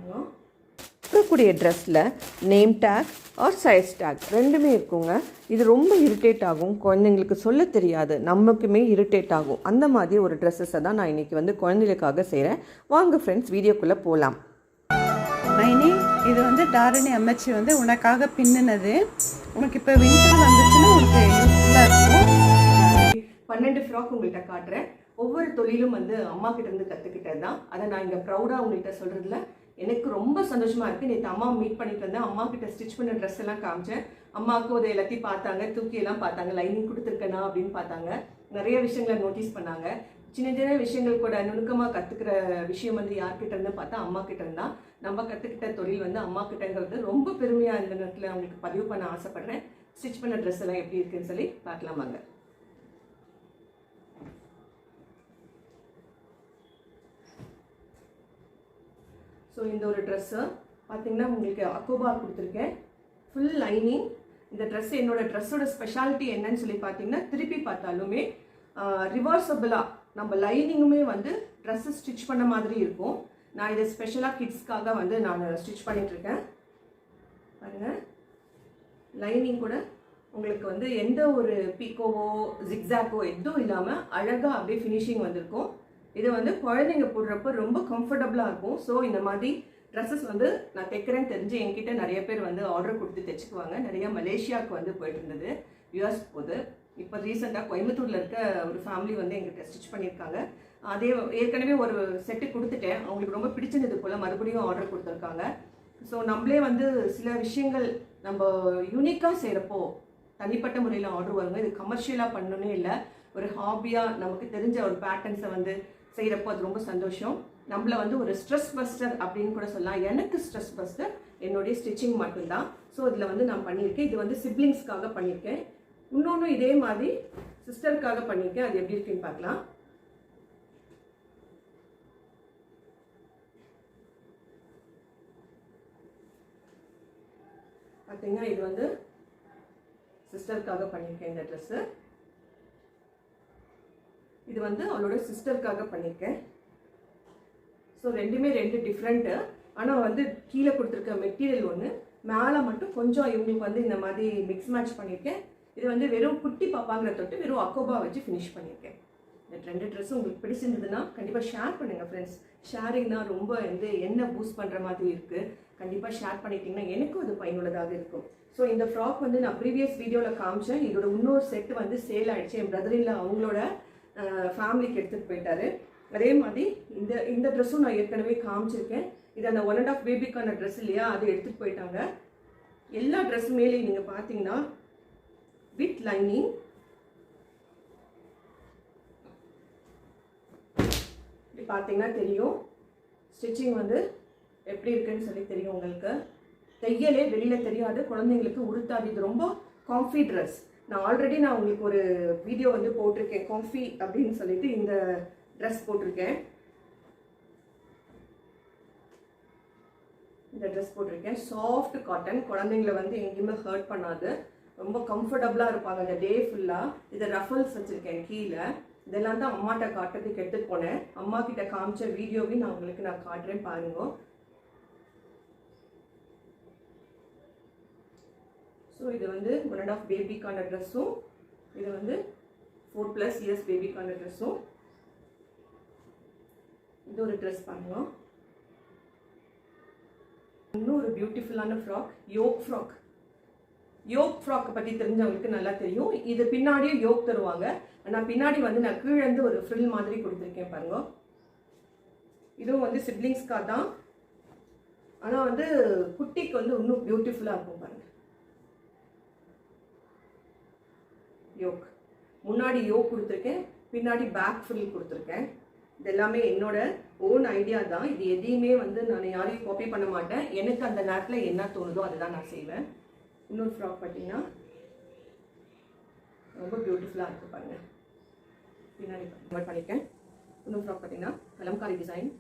பாருங்கள். இருக்கக்கூடிய ட்ரெஸ்ஸில் name tag or size tag ரெண்டுமே இருக்குங்க. இது ரொம்ப இரிட்டேட் ஆகும், குழந்தைங்களுக்கு சொல்ல தெரியாது, நமக்குமே இரிட்டேட் ஆகும். அந்த மாதிரி ஒரு ட்ரெஸ்ஸஸை தான் நான் இன்றைக்கி வந்து குழந்தைகளுக்காக செய்கிறேன். வாங்க ஃப்ரெண்ட்ஸ், வீடியோக்குள்ளே போகலாம். மைனி, இது வந்து தாரணி அம்மச்சி வந்து உனக்காக பின்னுனது. உனக்கு இப்போ வின்டர் வந்துச்சுன்னா உனக்கு யூஸ்ஃபுல்லாக இருக்கும். 12 ஃப்ராக் உங்கள்கிட்ட காட்டுறேன். ஒவ்வொரு தொழிலும் வந்து அம்மா கிட்டேருந்து கற்றுக்கிட்டது தான். அதை நான் இங்கே ப்ரௌடாக உங்கள்கிட்ட சொல்கிறதுல எனக்கு ரொம்ப சந்தோஷமாக இருக்குது. நேற்று அம்மா மீட் பண்ணிட்டு வந்தேன். அம்மா கிட்ட ஸ்டிச் பண்ண ட்ரெஸ் எல்லாம் காமிச்சேன். அம்மாவுக்கு அதை எல்லாத்தையும் பார்த்தாங்க, தூக்கியெல்லாம் பார்த்தாங்க, லைனிங் கொடுத்துருக்கேனா அப்படின்னு பார்த்தாங்க. நிறைய விஷயங்களை நோட்டீஸ் பண்ணாங்க. சின்ன சின்ன விஷயங்கள் கூட நுணுக்கமாக கற்றுக்கிற விஷயம் வந்து யார்கிட்ட இருந்து பார்த்தா அம்மா கிட்ட இருந்தா. நம்ம கற்றுக்கிட்ட தொழில் வந்து அம்மா கிட்டங்கிறது ரொம்ப பெருமையாக இந்த நேரத்தில் அவங்களுக்கு பதிவு பண்ண ஆசைப்படுறேன். ஸ்டிச் பண்ண ட்ரெஸ் எல்லாம் எப்படி இருக்குன்னு சொல்லி பார்க்கலாமாங்க. ஸோ இந்த ஒரு ட்ரெஸ்ஸு பார்த்தீங்கன்னா உங்களுக்கு அக்கோபா கொடுத்துருக்கேன், ஃபுல் லைனிங். இந்த ட்ரெஸ் என்னோடய ட்ரெஸ்ஸோட ஸ்பெஷாலிட்டி என்னன்னு சொல்லி பார்த்தீங்கன்னா, திருப்பி பார்த்தாலுமே ரிவர்சபிளாக நம்ம லைனிங்குமே வந்து ட்ரெஸ்ஸு ஸ்டிச் பண்ண மாதிரி இருக்கும். நான் இதை ஸ்பெஷலாக கிட்ஸ்க்காக வந்து நான் ஸ்டிச் பண்ணிகிட்ருக்கேன். பாருங்கள், லைனிங் கூட உங்களுக்கு வந்து எந்த ஒரு பீக்கோவோ ஜிக்ஸாக்கோ எதுவும் இல்லாமல் அழகாக அப்படியே ஃபினிஷிங் வந்திருக்கும். இது வந்து குழந்தைங்க போடுறப்போ ரொம்ப கம்ஃபர்டபுளாக இருக்கும். ஸோ இந்த மாதிரி ட்ரெஸ்ஸஸ் வந்து நான் தைக்கிறேன்னு தெரிஞ்சு என்கிட்ட நிறைய பேர் வந்து ஆர்டர் கொடுத்து தைச்சிக்குவாங்க. நிறையா மலேசியாவுக்கு வந்து போயிட்டு இருந்தது, யூஎஸ் போகுது. இப்போ ரீசெண்டாக கோயம்புத்தூரில் இருக்க ஒரு ஃபேமிலி வந்து எங்கிட்ட ஸ்டிச் பண்ணியிருக்காங்க. அதே ஏற்கனவே ஒரு செட்டு கொடுத்துட்டேன், அவங்களுக்கு ரொம்ப பிடிச்சிருந்தது போல் மறுபடியும் ஆர்டர் கொடுத்துருக்காங்க. ஸோ நம்மளே வந்து சில விஷயங்கள் நம்ம யூனிக்காக செய்கிறப்போ தனிப்பட்ட முறையில் ஆர்டர் வருங்க. இது கமர்ஷியலாக பண்ணணுன்னே இல்லை, ஒரு ஹாபியாக நமக்கு தெரிஞ்ச ஒரு பேட்டர்ன்ஸை வந்து செய்கிறப்போ அது ரொம்ப சந்தோஷம். நம்மளை வந்து ஒரு ஸ்ட்ரெஸ் பஸ்டர் அப்படின்னு கூட சொல்லலாம். எனக்கு ஸ்ட்ரெஸ் பஸ்டர் என்னுடைய ஸ்டிச்சிங் மட்டும்தான். ஸோ இதில் வந்து நான் பண்ணியிருக்கேன். இது வந்து சிப்ளிங்ஸ்க்காக பண்ணியிருக்கேன். இன்னொன்று இதே மாதிரி சிஸ்டருக்காக பண்ணியிருக்கேன். அது எப்படி இருக்குன்னு பார்க்கலாம். பார்த்தீங்கன்னா இது வந்து சிஸ்டருக்காக பண்ணியிருக்கேன் இந்த ட்ரெஸ்ஸு. இது வந்து அவளோட சிஸ்டருக்காக பண்ணியிருக்கேன். ஸோ ரெண்டுமே ரெண்டு டிஃப்ரெண்ட்டு. ஆனால் வந்து கீழே கொடுத்துருக்க மெட்டீரியல் ஒன்று, மேலே மட்டும் கொஞ்சம் இவங்களுக்கு வந்து இந்த மாதிரி மிக்ஸ் மேட்ச் பண்ணியிருக்கேன். இது வந்து வெறும் குட்டி பாப்பாங்கிற தொட்டு வெறும் அக்கோபா வச்சு ஃபினிஷ் பண்ணியிருக்கேன். இந்த ரெண்டு ட்ரெஸ்ஸும் உங்களுக்கு பிடிச்சிருந்ததுன்னா கண்டிப்பாக ஷேர் பண்ணுங்கள் ஃப்ரெண்ட்ஸ். ஷேரிங் தான் ரொம்ப வந்து என்ன பூஸ்ட் பண்ணுற மாதிரி இருக்குது. கண்டிப்பாக ஷேர் பண்ணிட்டீங்கன்னா எனக்கும் அது பயனுள்ளதாக இருக்கும். ஸோ இந்த ஃப்ராக் வந்து நான் ப்ரீவியஸ் வீடியோவில் காமிச்சேன். இதோட இன்னொரு செட்டு வந்து சேல் ஆகிடுச்சு. என் பிரதரில் அவங்களோட ஃபேமிலிக்கு எடுத்துகிட்டு போயிட்டாரு. அதே மாதிரி இந்த ட்ரெஸ்ஸும் நான் ஏற்கனவே காமிச்சிருக்கேன். இது அந்த 1.5 பேபிக்கான ட்ரெஸ் இல்லையா, அது எடுத்துகிட்டு போயிட்டாங்க. எல்லா ட்ரெஸ் மேலே நீங்கள் பார்த்தீங்கன்னா வித் லைனிங், இப்படி பார்த்தீங்கன்னா தெரியும் ஸ்டிச்சிங் வந்து எப்படி இருக்குன்னு சொல்லி தெரியும் உங்களுக்கு. தையலே வெளியில் தெரியாது, குழந்தைங்களுக்கு உறுத்தாது. இது ரொம்ப காம்ஃபி ட்ரெஸ். நான் ஆல்ரெடி உங்களுக்கு ஒரு வீடியோ வந்து போட்டிருக்கேன், காம்ஃபி அப்படின்னு சொல்லிட்டு இந்த ட்ரெஸ் போட்டிருக்கேன். இந்த ட்ரெஸ் போட்டிருக்கேன், சாஃப்ட் காட்டன். குழந்தைங்களை வந்து எங்கேயுமே ஹர்ட் பண்ணாது, ரொம்ப கம்ஃபர்டபுளாக இருப்பாங்க இந்த டே ஃபுல்லாக. இதை ரஃபல்ஸ் வச்சுருக்கேன் கீழே. இதெல்லாம் தான் அம்மாட்ட காட்டுறதுக்கு எடுத்துகிட்டு போனேன். அம்மா கிட்ட காமிச்ச வீடியோவையும் நான் உங்களுக்கு காட்டுறேன் பாருங்க. ஸோ இது வந்து 1.5 பேபிக்கான ட்ரெஸ்ஸும், இது வந்து 4+ இயர்ஸ் பேபிக்கான ட்ரெஸ்ஸும். இது ஒரு ட்ரெஸ் பண்ணுவோம். இன்னும் ஒரு பியூட்டிஃபுல்லான ஃப்ராக், யோக் ஃப்ராக். யோக் ஃப்ராக்கை பற்றி தெரிஞ்சவங்களுக்கு நல்லா தெரியும். இது பின்னாடியும் யோக் தருவாங்க. ஆனால் பின்னாடி வந்து நான் கீழேருந்து ஒரு ஃப்ரில் மாதிரி கொடுத்துருக்கேன் பாருங்க. இதுவும் வந்து சிப்ளிங்ஸ்க்காக தான், ஆனால் வந்து குட்டிக்கு வந்து இன்னும் பியூட்டிஃபுல்லாக இருக்கும் பாருங்கள். யோக் முன்னாடி யோக் கொடுத்துருக்கேன், பின்னாடி பேக் ஃப்ரில் கொடுத்துருக்கேன். இது எல்லாமே என்னோட ஓன் ஐடியா தான். இது எதையுமே வந்து நான் யாரையும் காப்பி பண்ண மாட்டேன். எனக்கு அந்த நேரத்தில் என்ன தோணுதோ அதுதான் நான் செய்வேன். இன்னொரு ஃப்ராக் பார்த்தீங்கன்னா ரொம்ப பியூட்டிஃபுல்லாக இருக்குது பாருங்கள். பின்னாடி கன்வெர்ட் பண்ணியிருக்கேன். இன்னொரு ஃப்ராக் பார்த்தீங்கன்னா கலம்காரி டிசைன்.